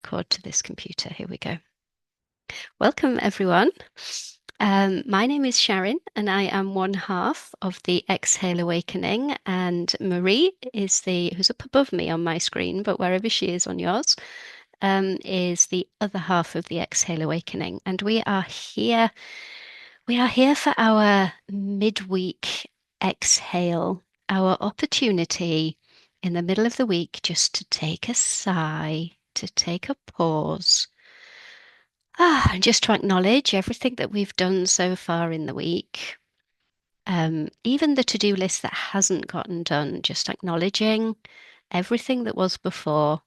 record to this computer. Here we go. Welcome, everyone. My name is Sharyn, and I am one half of the Exhale Awakening. And Marie is who's up above me on my screen, but wherever she is on yours, is the other half of the Exhale Awakening. And we are here. We are here for our midweek exhale, our opportunity in the middle of the week just to take a sigh, to take a pause. And just to acknowledge everything that we've done so far in the week, even the to-do list that hasn't gotten done, just acknowledging everything that was before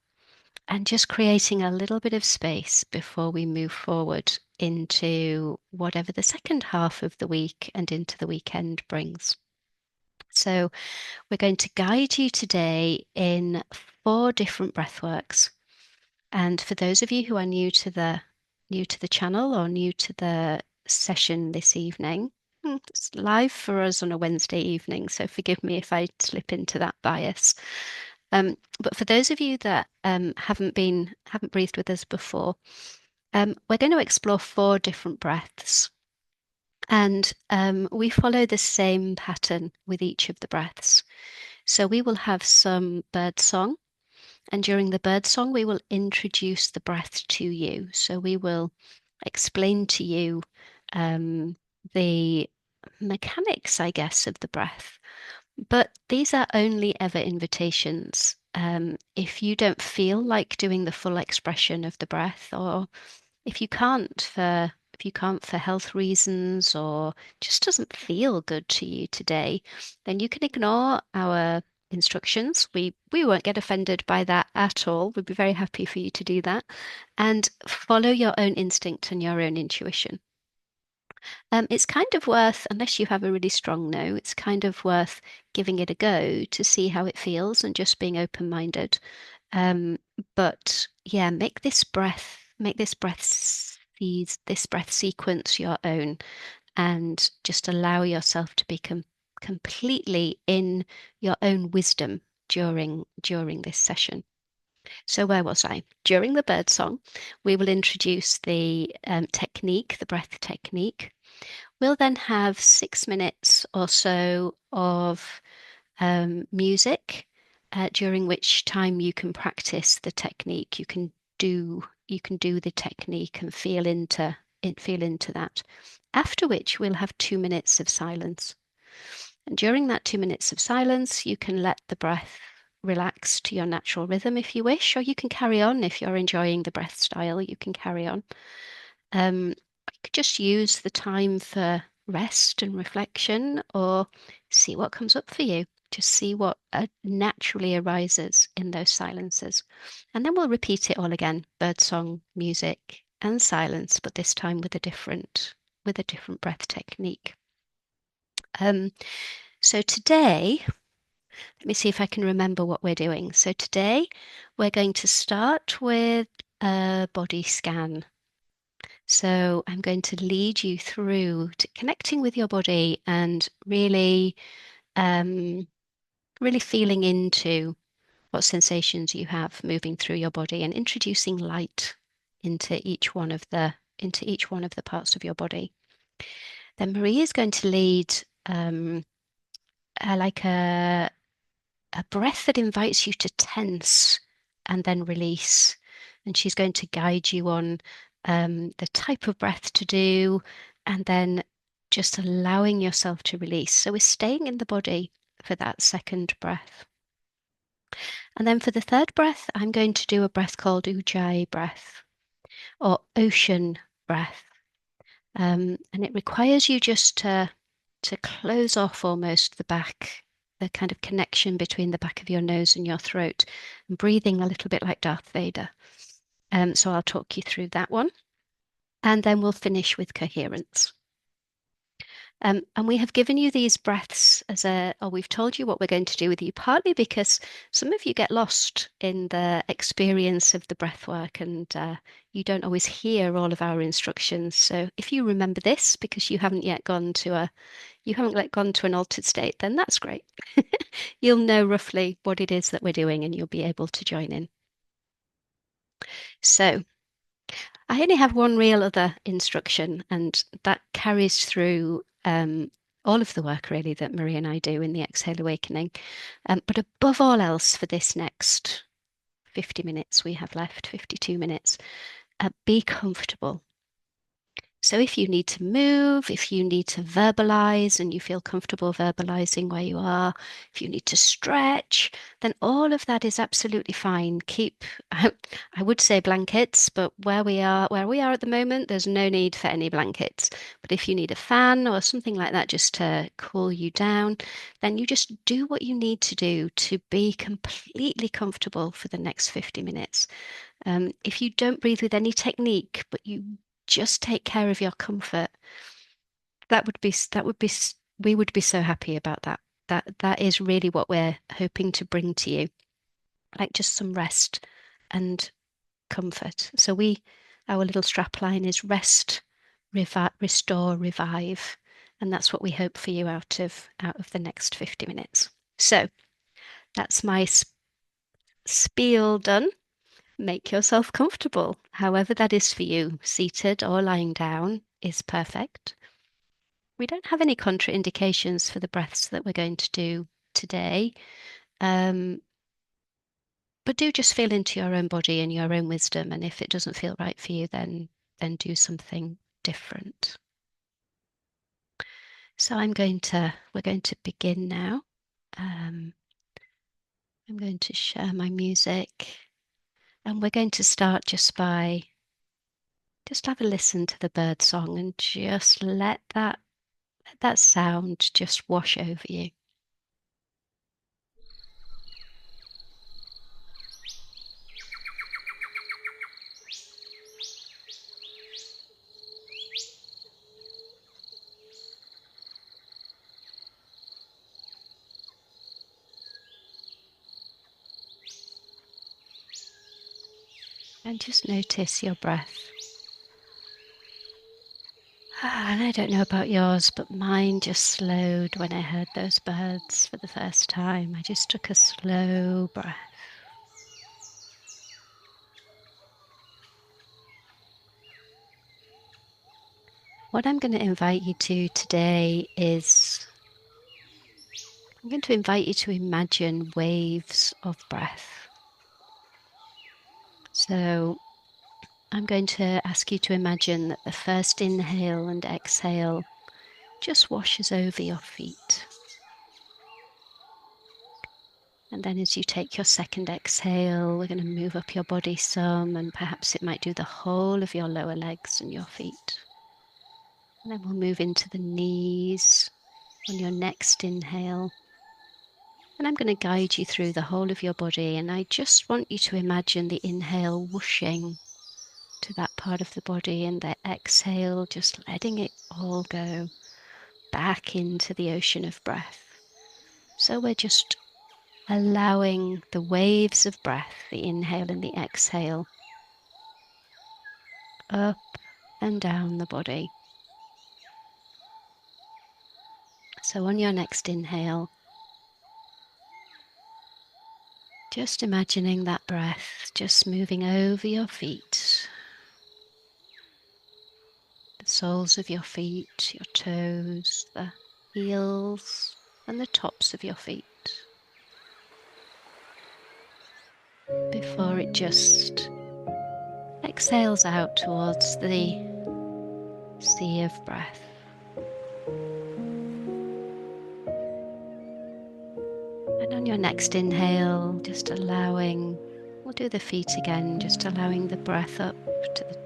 and just creating a little bit of space before we move forward into whatever the second half of the week and into the weekend brings. So we're going to guide you today in 4 different breathworks. And for those of you who are new to the channel or new to the session this evening, it's live for us on a Wednesday evening, so forgive me if I slip into that bias. But for those of you that haven't breathed with us before, we're going to explore 4 different breaths. And we follow the same pattern with each of the breaths. So we will have some bird song. And during the bird song, we will introduce the breath to you. So we will explain to you the mechanics, I guess, of the breath. But these are only ever invitations. If you don't feel like doing the full expression of the breath, or if you can't for health reasons, or just doesn't feel good to you today, then you can ignore our instructions. We won't get offended by that at all. We'd be very happy for you to do that and follow your own instinct and your own intuition. It's kind of worth, unless you have a really strong no, it's kind of worth giving it a go to see how it feels and just being open-minded. But yeah, make this breath sequence your own, and just allow yourself to be completely in your own wisdom during this session. So where was I? During the bird song, we will introduce the technique, the breath technique. We'll then have 6 minutes or so of music, during which time you can practice the technique. You can do the technique and feel into that. After which we'll have 2 minutes of silence. And during that 2 minutes of silence, you can let the breath relax to your natural rhythm if you wish, or you can carry on. If you're enjoying the breath style, you can carry on. You could just use the time for rest and reflection, or see what comes up for you. Just see what naturally arises in those silences. And then we'll repeat it all again, birdsong, music, and silence, but this time with a different breath technique. So today, let me see if I can remember what we're doing. So today we're going to start with a body scan. So I'm going to lead you through to connecting with your body and really, really feeling into what sensations you have moving through your body, and introducing light into each one of the parts of your body. Then Marie is going to lead like a breath that invites you to tense and then release. And she's going to guide you on the type of breath to do, and then just allowing yourself to release. So we're staying in the body for that second breath. And then for the third breath, I'm going to do a breath called Ujjayi breath, or ocean breath. And it requires you just to close off almost the kind of connection between the back of your nose and your throat, and breathing a little bit like Darth Vader. So I'll talk you through that one. And then we'll finish with coherence. And we have given you these breaths or we've told you what we're going to do with you, partly because some of you get lost in the experience of the breath work, and you don't always hear all of our instructions. So if you remember this because you haven't yet gone to an altered state, then that's great. You'll know roughly what it is that we're doing, and you'll be able to join in. So I only have one real other instruction, and that carries through all of the work really that Marie and I do in the Exhale Awakening. But above all else, for this next 50 minutes we have left, 52 minutes, be comfortable. So if you need to move, if you need to verbalize and you feel comfortable verbalizing where you are, if you need to stretch, then all of that is absolutely fine. Keep, I would say blankets, but where we are at the moment, there's no need for any blankets. But if you need a fan or something like that just to cool you down, then you just do what you need to do to be completely comfortable for the next 50 minutes. If you don't breathe with any technique, but you just take care of your comfort, we would be so happy about that. That is really what we're hoping to bring to you, like just some rest and comfort. So our little strap line is rest, restore, revive, and that's what we hope for you out of the next 50 minutes. So that's my spiel done. Make yourself comfortable, however that is for you. Seated or lying down is perfect. We don't have any contraindications for the breaths that we're going to do today, but do just feel into your own body and your own wisdom. And if it doesn't feel right for you, then do something different. So we're going to begin now. I'm going to share my music, and we're going to start just have a listen to the bird song and just let that sound just wash over you. And just notice your breath. And I don't know about yours, but mine just slowed when I heard those birds for the first time. I just took a slow breath. What I'm going to invite you to today is I'm going to invite you to imagine waves of breath. So I'm going to ask you to imagine that the first inhale and exhale just washes over your feet. And then as you take your second exhale, we're going to move up your body some, and perhaps it might do the whole of your lower legs and your feet. And then we'll move into the knees on your next inhale. And I'm going to guide you through the whole of your body, and I just want you to imagine the inhale whooshing to that part of the body, and the exhale just letting it all go back into the ocean of breath. So we're just allowing the waves of breath, the inhale and the exhale, up and down the body. So on your next inhale, just imagining that breath just moving over your feet, the soles of your feet, your toes, the heels and the tops of your feet, before it just exhales out towards the sea of breath. And on your next inhale, just we'll do the feet again, just allowing the breath up to the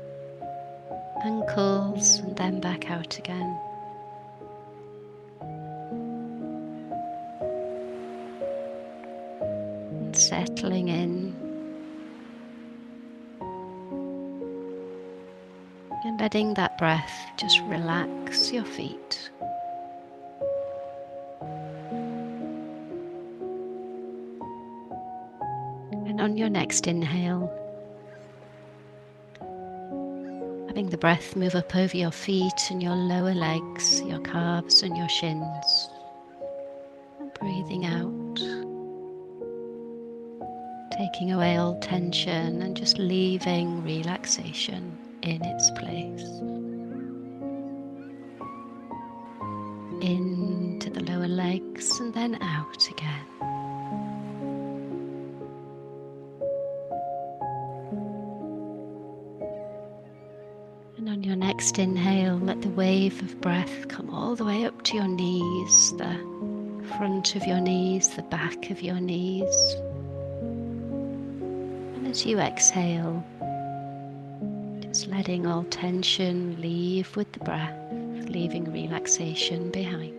ankles and then back out again. And settling in and letting that breath just relax your feet. And on your next inhale, having the breath move up over your feet and your lower legs, your calves and your shins. And breathing out taking away all tension and just leaving relaxation in its place. Into the lower legs and then out again. And on your next inhale, let the wave of breath come all the way up to your knees, the front of your knees, the back of your knees. And as you exhale, just letting all tension leave with the breath, leaving relaxation behind.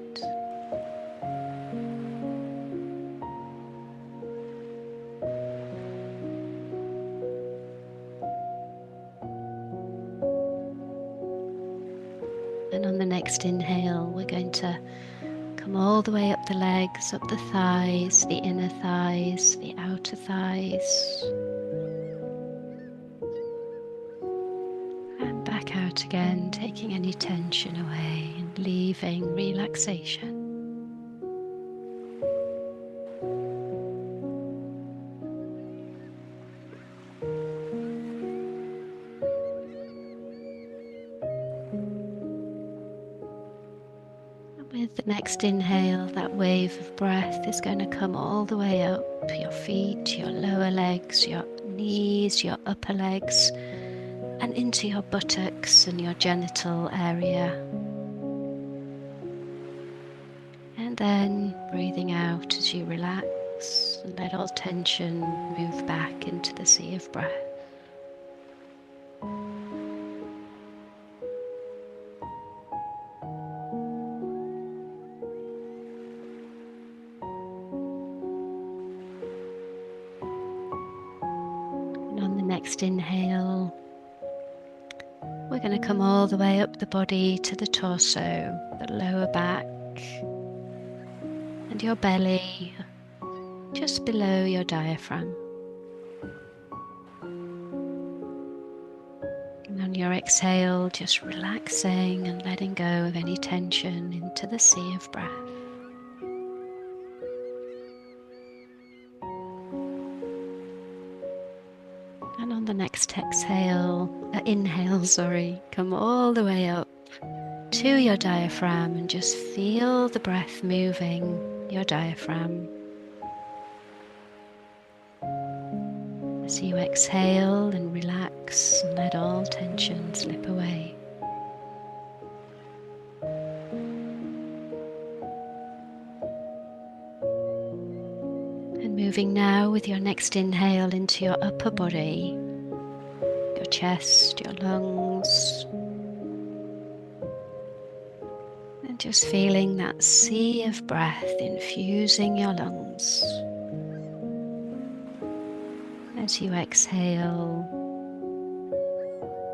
And on the next inhale, we're going to come all the way up the legs, up the thighs, the inner thighs, the outer thighs. And back out again, taking any tension away and leaving relaxation. With the next inhale, that wave of breath is going to come all the way up your feet, your lower legs, your knees, your upper legs, and into your buttocks and your genital area. And then breathing out as you relax and let all tension move back into the sea of breath. Next inhale, we're going to come all the way up the body to the torso, the lower back, and your belly, just below your diaphragm. And on your exhale, just relaxing and letting go of any tension into the sea of breath. And on the next inhale, come all the way up to your diaphragm and just feel the breath moving your diaphragm. As you exhale and relax and let all tension slip away. Moving now with your next inhale into your upper body, your chest, your lungs, and just feeling that sea of breath infusing your lungs. As you exhale,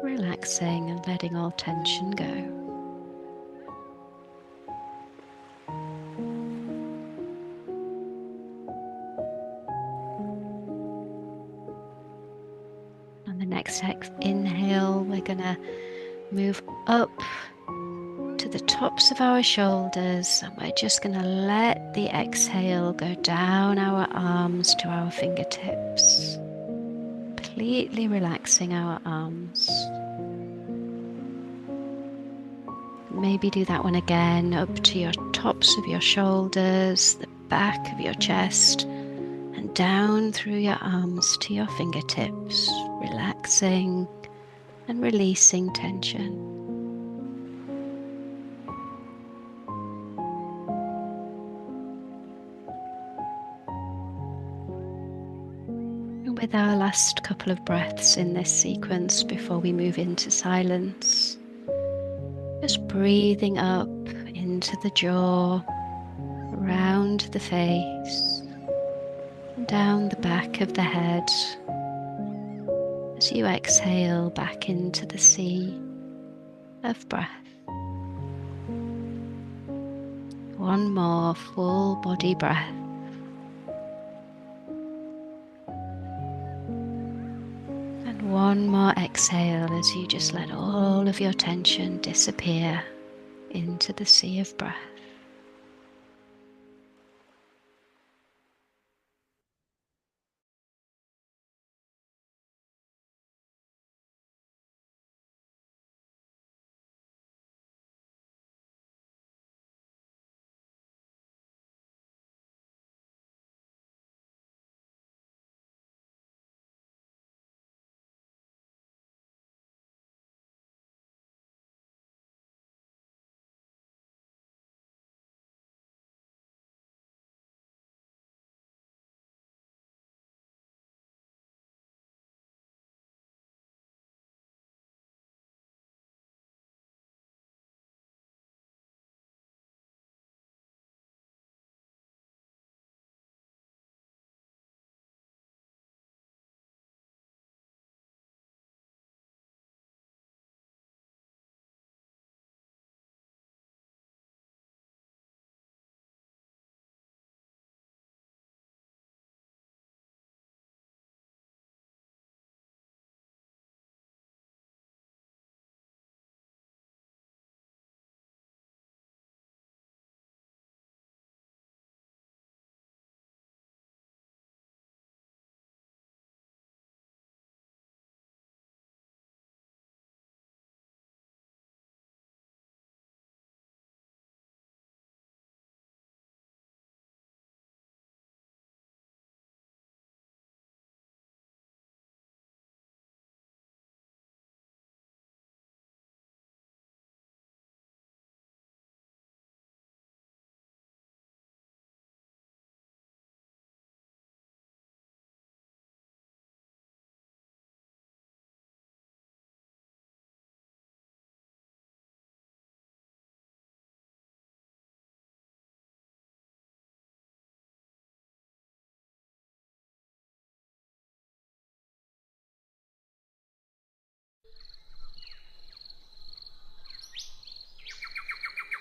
relaxing and letting all tension go. Next inhale, we're going to move up to the tops of our shoulders, and we're just going to let the exhale go down our arms to our fingertips, completely relaxing our arms. Maybe do that one again, up to your tops of your shoulders, the back of your chest, and down through your arms to your fingertips, relaxing and releasing tension. And with our last couple of breaths in this sequence before we move into silence, just breathing up into the jaw, around the face, and down the back of the head. As you exhale back into the sea of breath. One more full body breath. And one more exhale as you just let all of your tension disappear into the sea of breath.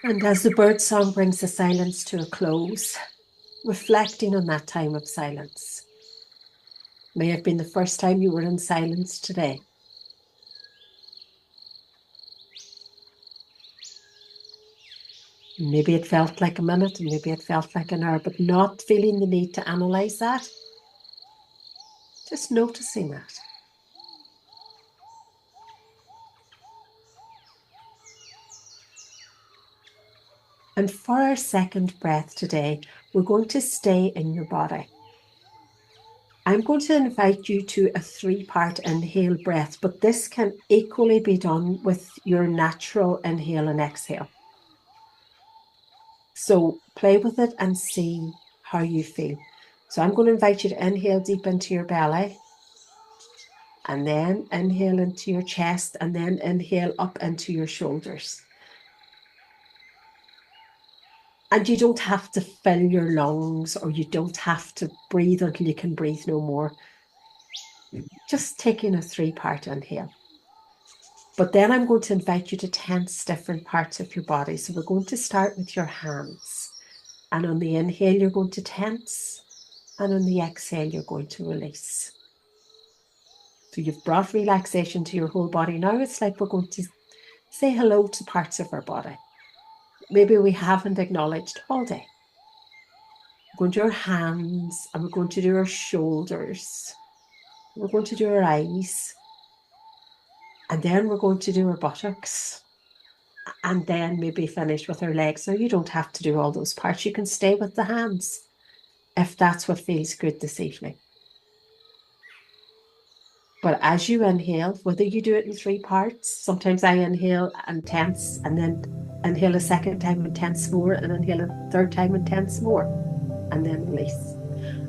And as the bird song brings the silence to a close, reflecting on that time of silence. May have been the first time you were in silence today. Maybe it felt like a minute, and maybe it felt like an hour, but not feeling the need to analyze that. Just noticing that. And for our second breath today, we're going to stay in your body. I'm going to invite you to a 3-part inhale breath, but this can equally be done with your natural inhale and exhale. So play with it and see how you feel. So I'm going to invite you to inhale deep into your belly, and then inhale into your chest, and then inhale up into your shoulders. And you don't have to fill your lungs, or you don't have to breathe until you can breathe no more. Just taking a 3-part inhale. But then I'm going to invite you to tense different parts of your body. So we're going to start with your hands. And on the inhale, you're going to tense. And on the exhale, you're going to release. So you've brought relaxation to your whole body. Now it's like we're going to say hello to parts of our body. Maybe we haven't acknowledged all day. We're going to do our hands, and we're going to do our shoulders. We're going to do our eyes. And then we're going to do our buttocks. And then maybe finish with our legs. Now you don't have to do all those parts. You can stay with the hands if that's what feels good this evening. But as you inhale, whether you do it in 3 parts, sometimes I inhale and tense, and then inhale a second time and tense more, and inhale a third time and tense more, and then release.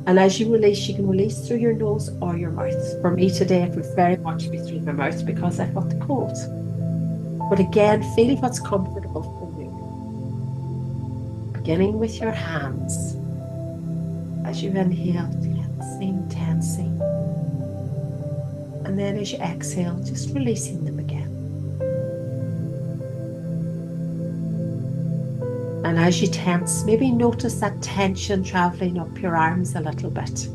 And as you release, you can release through your nose or your mouth. For me today, it would very much be through my mouth because I've got the cold. But again, feel what's comfortable for you. Beginning with your hands. As you inhale, tensing, tensing. And then as you exhale, just releasing them again. And as you tense, maybe notice that tension traveling up your arms a little bit.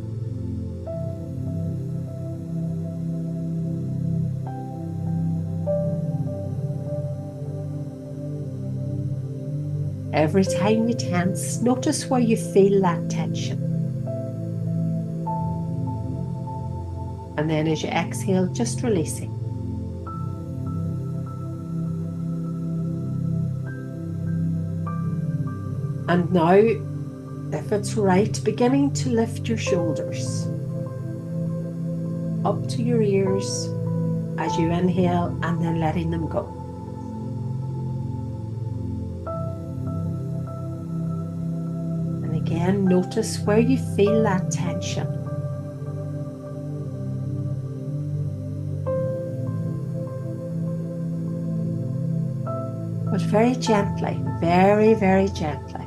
Every time you tense, notice where you feel that tension. And then as you exhale, just releasing. And now, if it's right, beginning to lift your shoulders up to your ears as you inhale, and then letting them go. And again, notice where you feel that tension. But very gently, very, very gently.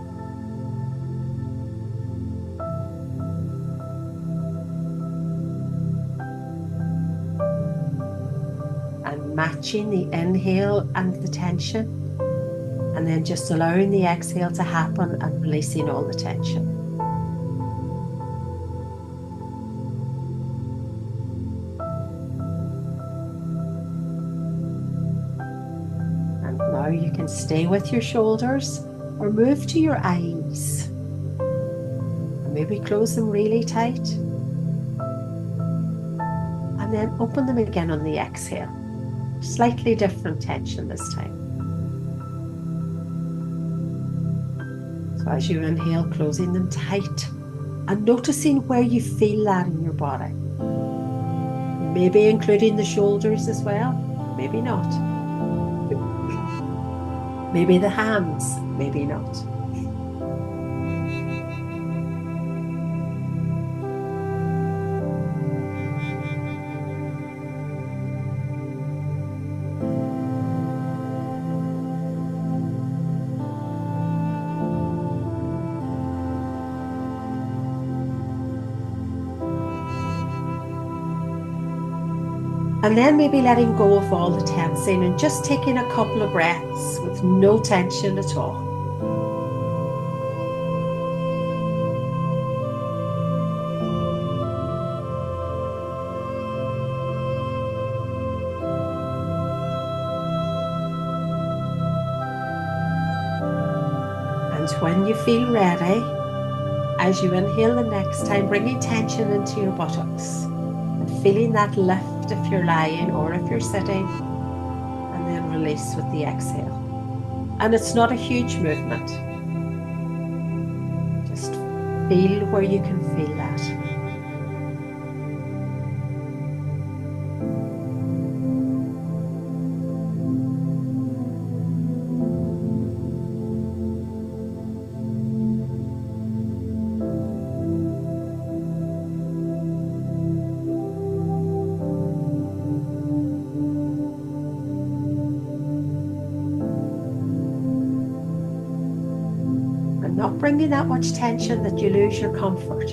And matching the inhale and the tension, and then just allowing the exhale to happen and releasing all the tension. And now you can stay with your shoulders or move to your eyes. And maybe close them really tight. And then open them again on the exhale. Slightly different tension this time. So as you inhale, closing them tight and noticing where you feel that in your body. Maybe including the shoulders as well, maybe not. Maybe the hands, maybe not. And then maybe letting go of all the tensing and just taking a couple of breaths with no tension at all. And when you feel ready, as you inhale the next time, bringing tension into your buttocks and feeling that lift if you're lying or if you're sitting, and then release with the exhale. And it's not a huge movement. Just feel where you can feel that. And not bringing that much tension that you lose your comfort.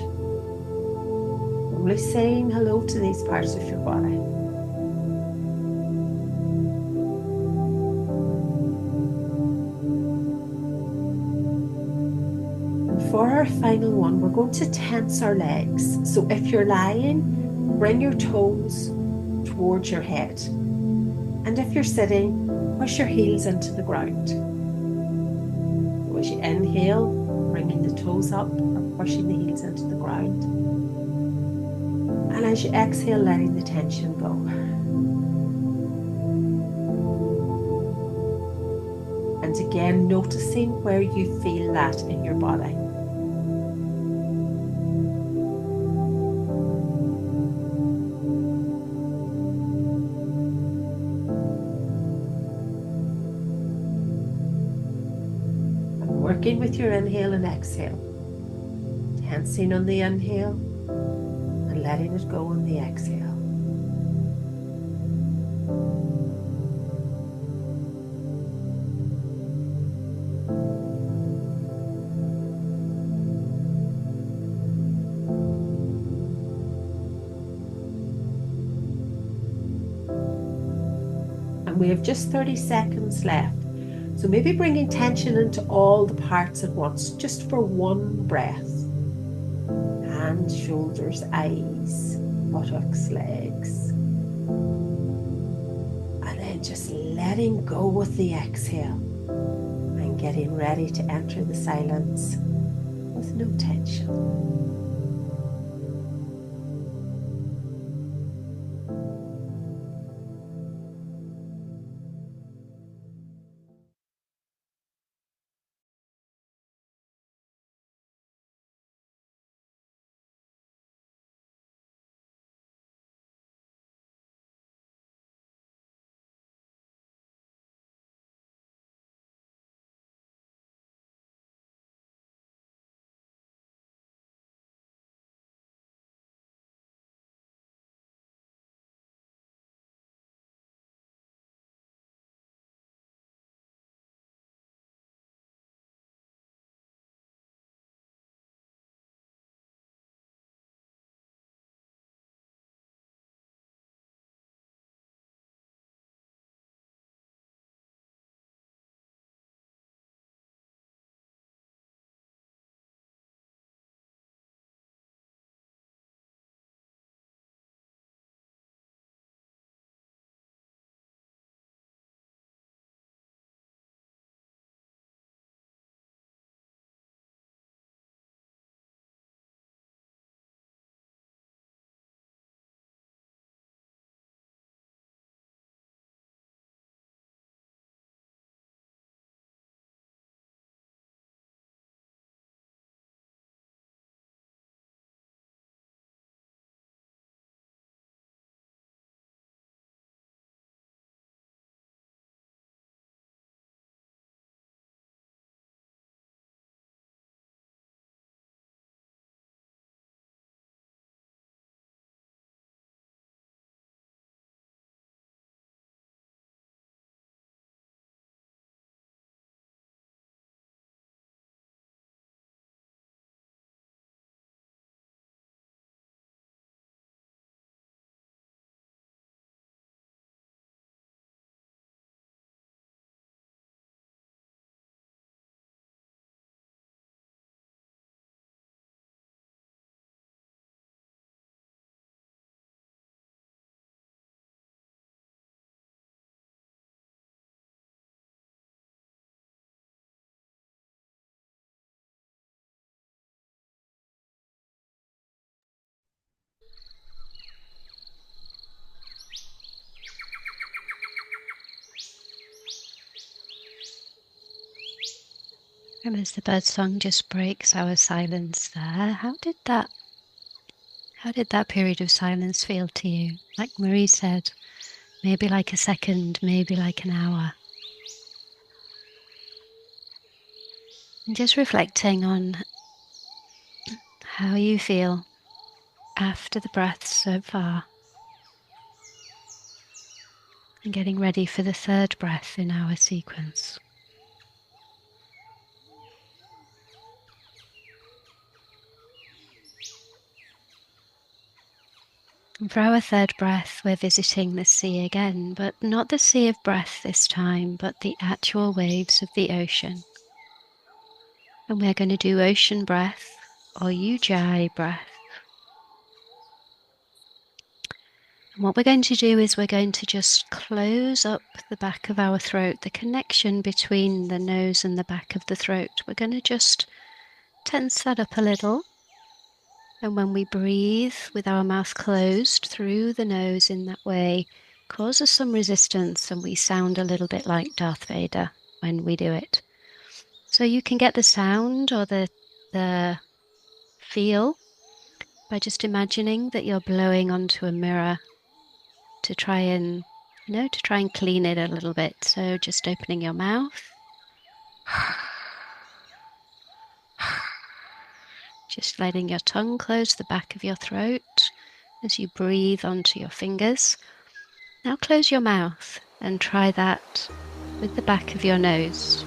Only saying hello to these parts of your body. And for our final one, we're going to tense our legs. So if you're lying, bring your toes towards your head. And if you're sitting, push your heels into the ground. So as you inhale, bringing the toes up or pushing the heels into the ground. And as you exhale, letting the tension go. And again, noticing where you feel that in your body. And working with your inhale and exhale. Tensing on the inhale and letting it go on the exhale. And we have just 30 seconds left. So maybe bringing tension into all the parts at once, just for one breath. Hands, shoulders, eyes, buttocks, legs. And then just letting go with the exhale and getting ready to enter the silence with no tension. And as the birdsong just breaks our silence there, how did that period of silence feel to you? Like Marie said, maybe like a second, maybe like an hour. And just reflecting on how you feel after the breath so far. And getting ready for the third breath in our sequence. And for our third breath, we're visiting the sea again, but not the sea of breath this time, but the actual waves of the ocean. And we're going to do ocean breath or Ujjayi breath. And what we're going to do is we're going to just close up the back of our throat, the connection between the nose and the back of the throat. We're going to just tense that up a little. And when we breathe with our mouth closed through the nose in that way, causes some resistance and we sound a little bit like Darth Vader when we do it. So you can get the sound or the feel by just imagining that you're blowing onto a mirror to try and clean it a little bit. So just opening your mouth. Just letting your tongue close the back of your throat as you breathe onto your fingers. Now close your mouth and try that with the back of your nose.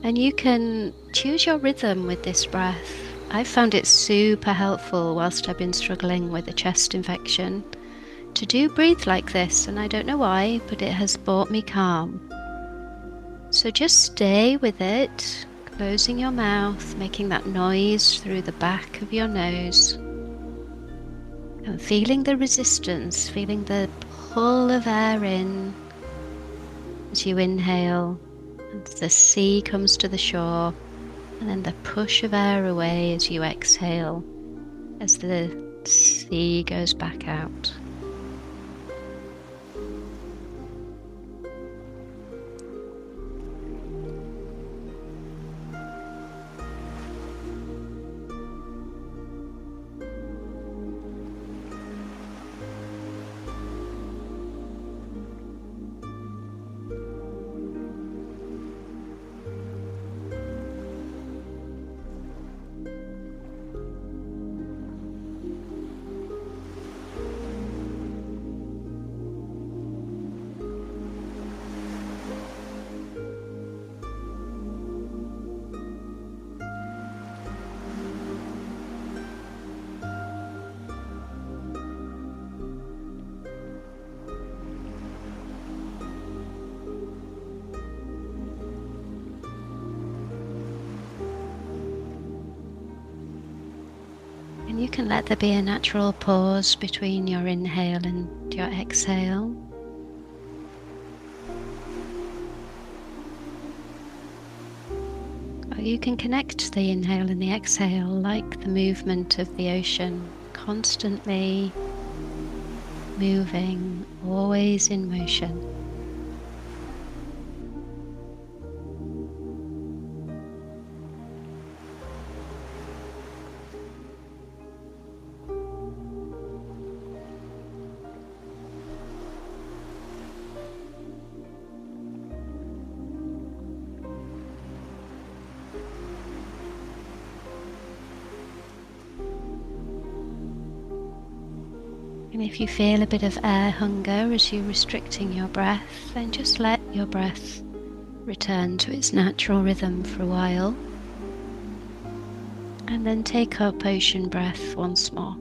And you can choose your rhythm with this breath. I've found it super helpful whilst I've been struggling with a chest infection to do breathe like this, and I don't know why, but it has brought me calm. So just stay with it, closing your mouth, making that noise through the back of your nose, and feeling the resistance, feeling the pull of air in as you inhale, and the sea comes to the shore, and then the push of air away as you exhale, as the sea goes back out. And you can let there be a natural pause between your inhale and your exhale. Or you can connect the inhale and the exhale like the movement of the ocean, constantly moving, always in motion. And if you feel a bit of air hunger as you're restricting your breath, then just let your breath return to its natural rhythm for a while. And then take up ocean breath once more.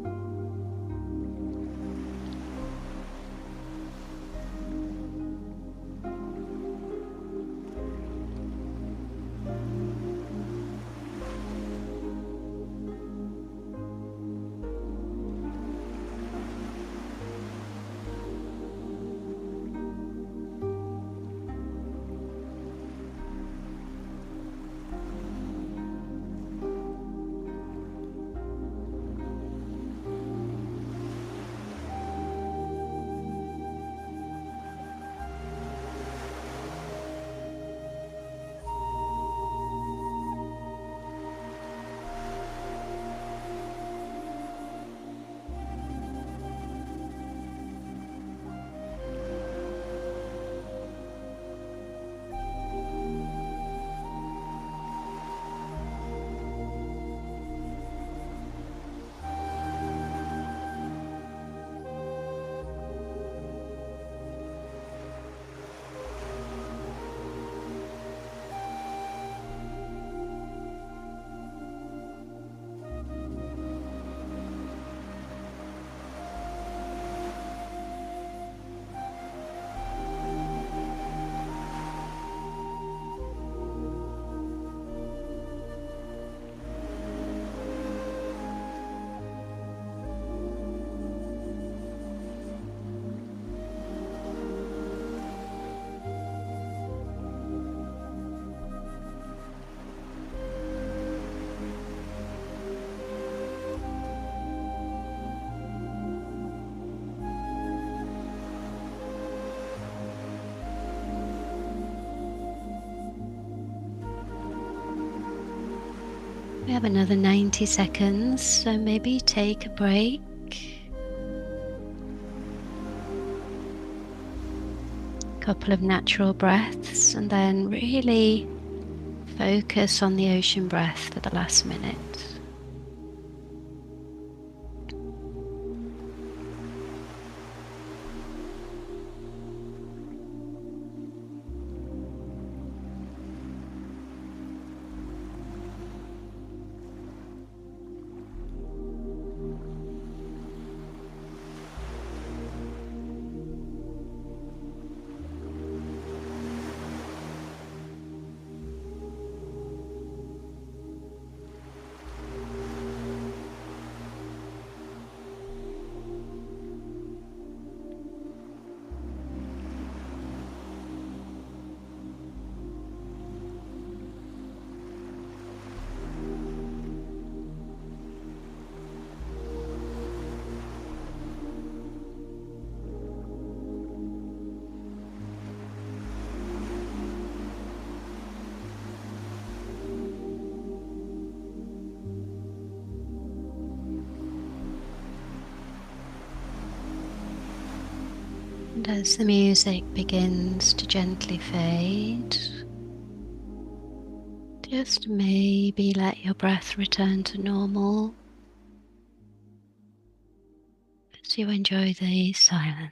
We have another 90 seconds, so maybe take a break. Couple of natural breaths, and then really focus on the ocean breath for the last minute. And as the music begins to gently fade, just maybe let your breath return to normal as you enjoy the silence.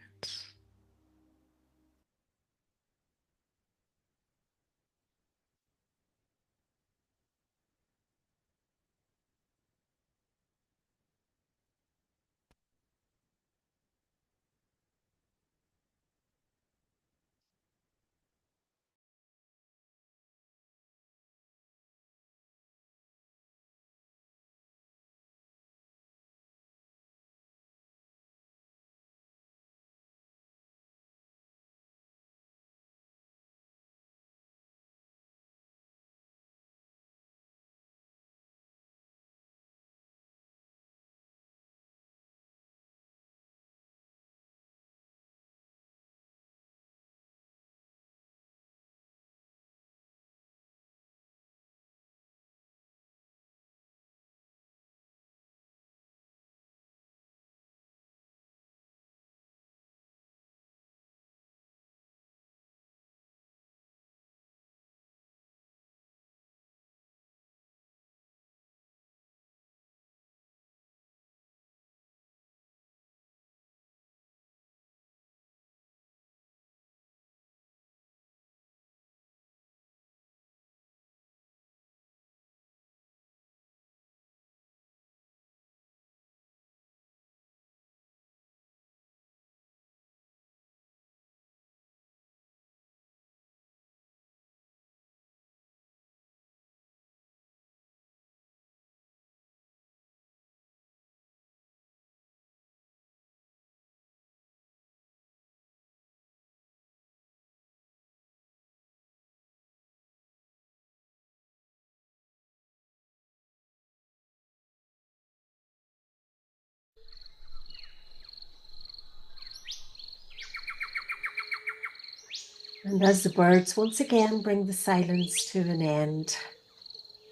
And as the birds once again bring the silence to an end,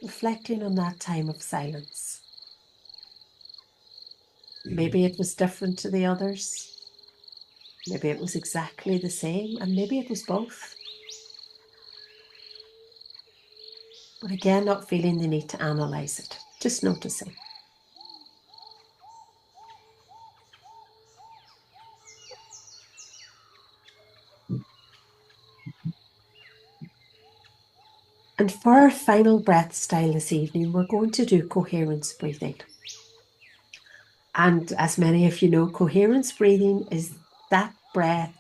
reflecting on that time of silence. Maybe it was different to the others. Maybe it was exactly the same, and maybe it was both. But again, not feeling the need to analyze it, just noticing. And for our final breath style this evening, we're going to do coherence breathing. And as many of you know, coherence breathing is that breath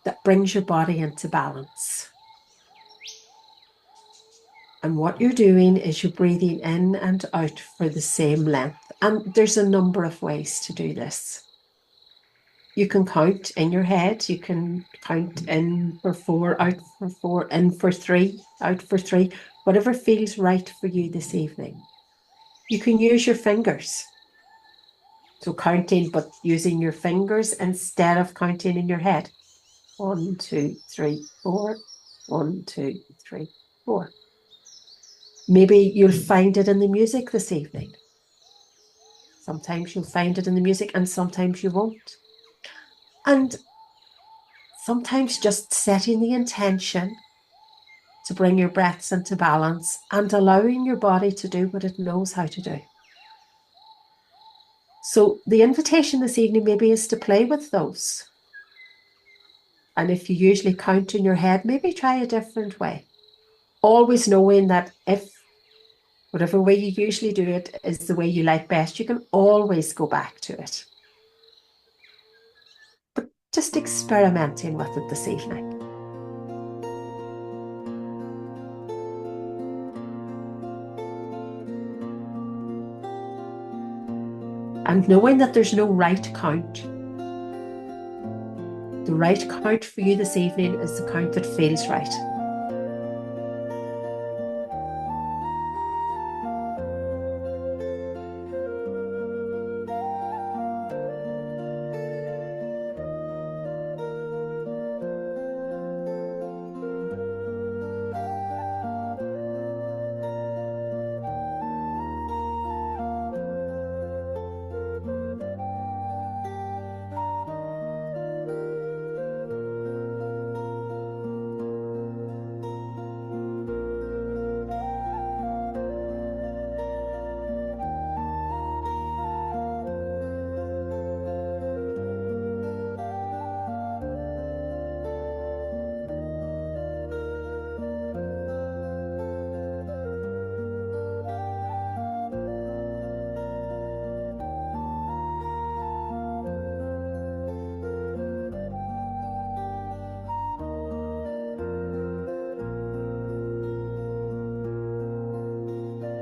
that brings your body into balance. And what you're doing is you're breathing in and out for the same length. And there's a number of ways to do this. You can count in your head. You can count in for 4, out for 4, in for 3, out for 3, whatever feels right for you this evening. You can use your fingers. So counting, but using your fingers instead of counting in your head. 1, 2, 3, 4. 1, 2, 3, 4. Maybe you'll find it in the music this evening. Sometimes you'll find it in the music and sometimes you won't. And sometimes just setting the intention to bring your breaths into balance and allowing your body to do what it knows how to do. So the invitation this evening maybe is to play with those. And if you usually count in your head, maybe try a different way. Always knowing that if whatever way you usually do it is the way you like best, you can always go back to it. But just experimenting with it this evening. And knowing that there's no right count. The right count for you this evening is the count that feels right.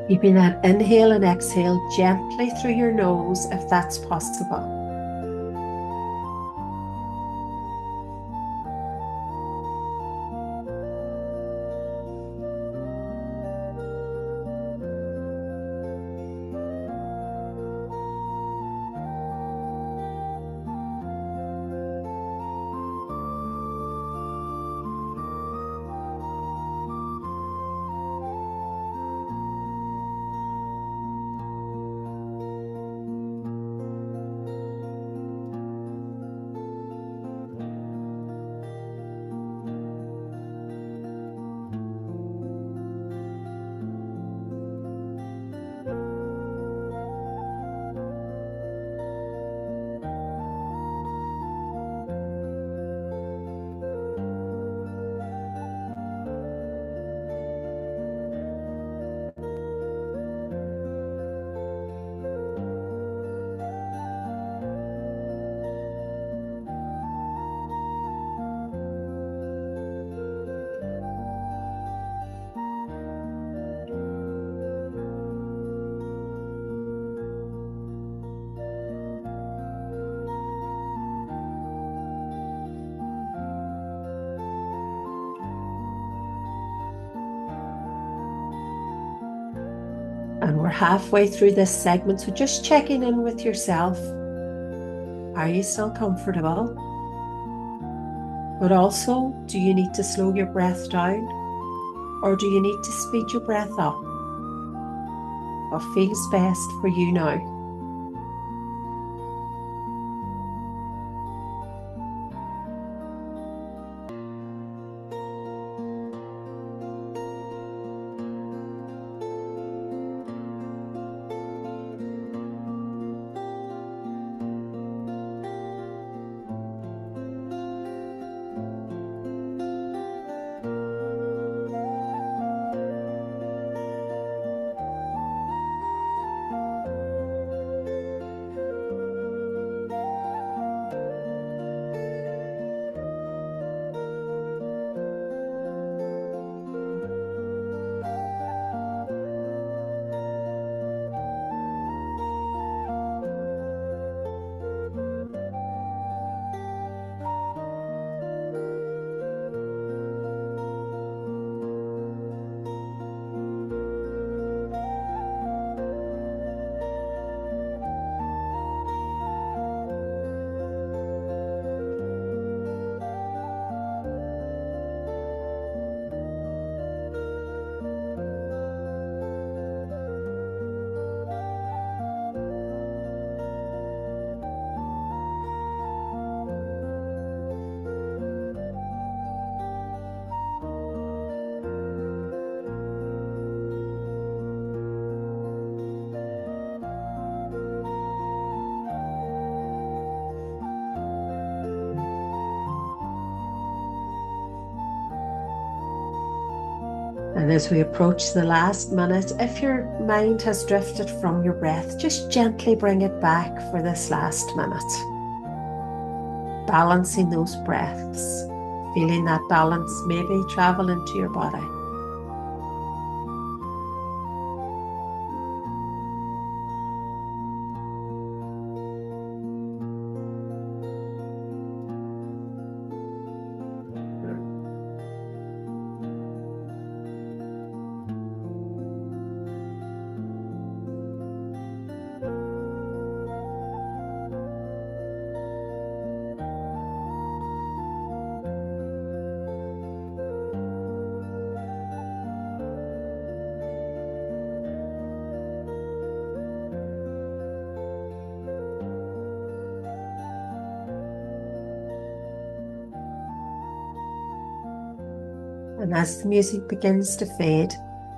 Keeping that inhale and exhale gently through your nose if that's possible. And we're halfway through this segment, so just checking in with yourself. Are you still comfortable? But also, do you need to slow your breath down? Or do you need to speed your breath up? What feels best for you now? And as we approach the last minute, if your mind has drifted from your breath, just gently bring it back for this last minute. Balancing those breaths, feeling that balance maybe travel into your body. And as the music begins to fade,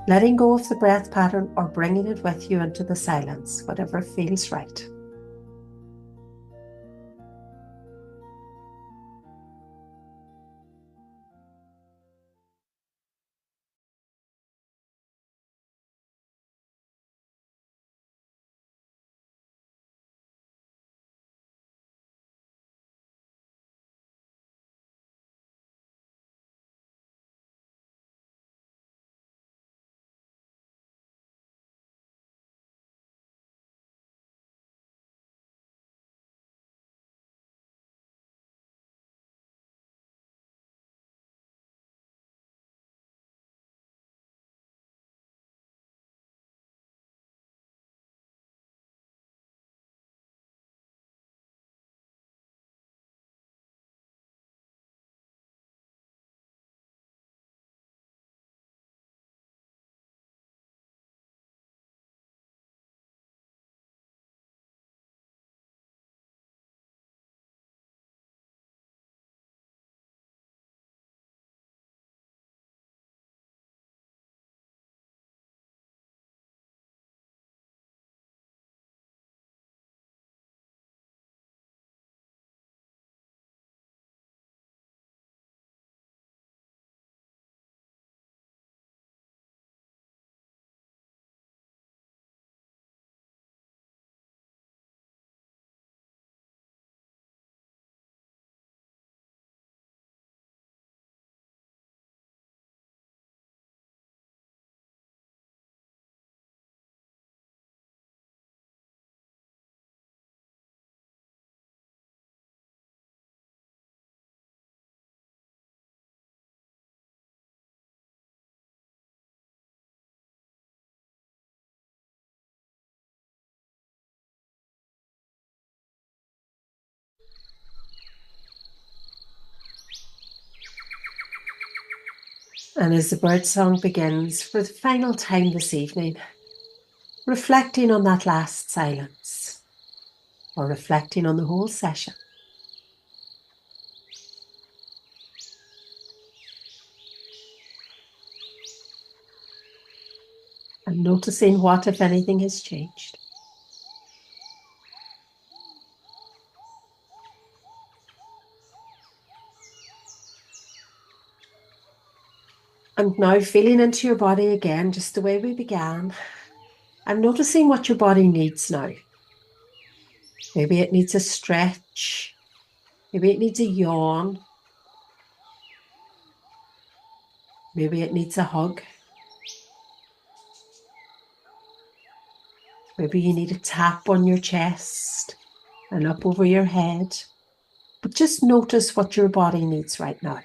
letting go of the breath pattern or bringing it with you into the silence, whatever feels right. And as the bird song begins for the final time this evening, reflecting on that last silence or reflecting on the whole session. And noticing what, if anything, has changed. And now feeling into your body again, just the way we began, and noticing what your body needs now. Maybe it needs a stretch. Maybe it needs a yawn. Maybe it needs a hug. Maybe you need a tap on your chest and up over your head. But just notice what your body needs right now.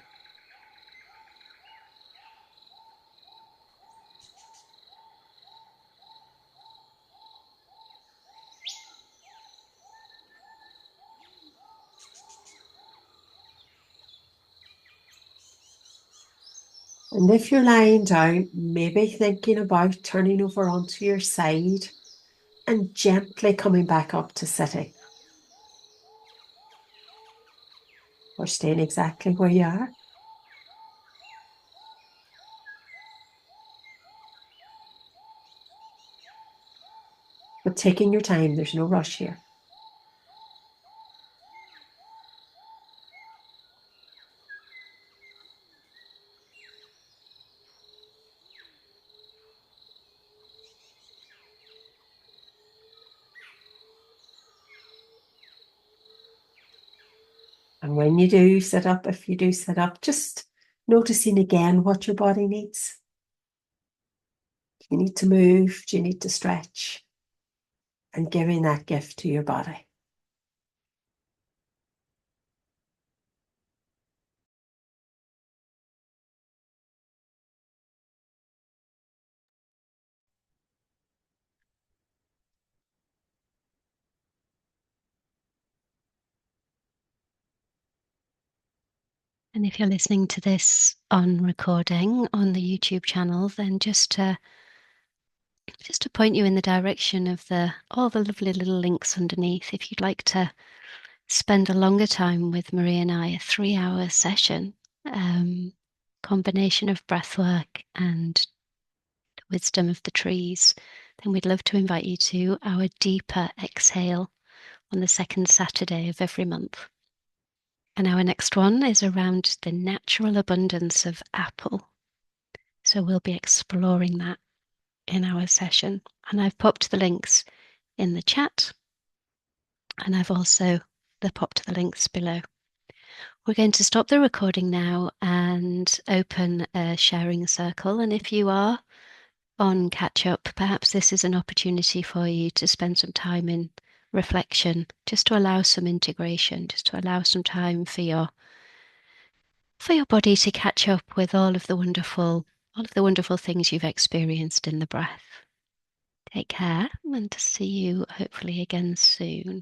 And if you're lying down, maybe thinking about turning over onto your side and gently coming back up to sitting. Or staying exactly where you are. But taking your time, there's no rush here. And when you do sit up, if you do sit up, just noticing again what your body needs. Do you need to move? Do you need to stretch? And giving that gift to your body. And if you're listening to this on recording on the YouTube channel, then just to point you in the direction of the all the lovely little links underneath, if you'd like to spend a longer time with Marie and I, a 3-hour session, combination of breath work and the wisdom of the trees, then we'd love to invite you to our deeper exhale on the second Saturday of every month. And our next one is around the natural abundance of apple. So we'll be exploring that in our session. And I've popped the links in the chat, and I've also popped the links below. We're going to stop the recording now and open a sharing circle. And if you are on catch up, perhaps this is an opportunity for you to spend some time in reflection, just to allow some integration, just to allow some time for your body to catch up with all of the wonderful things you've experienced in the breath. Take care, and to see you hopefully again soon.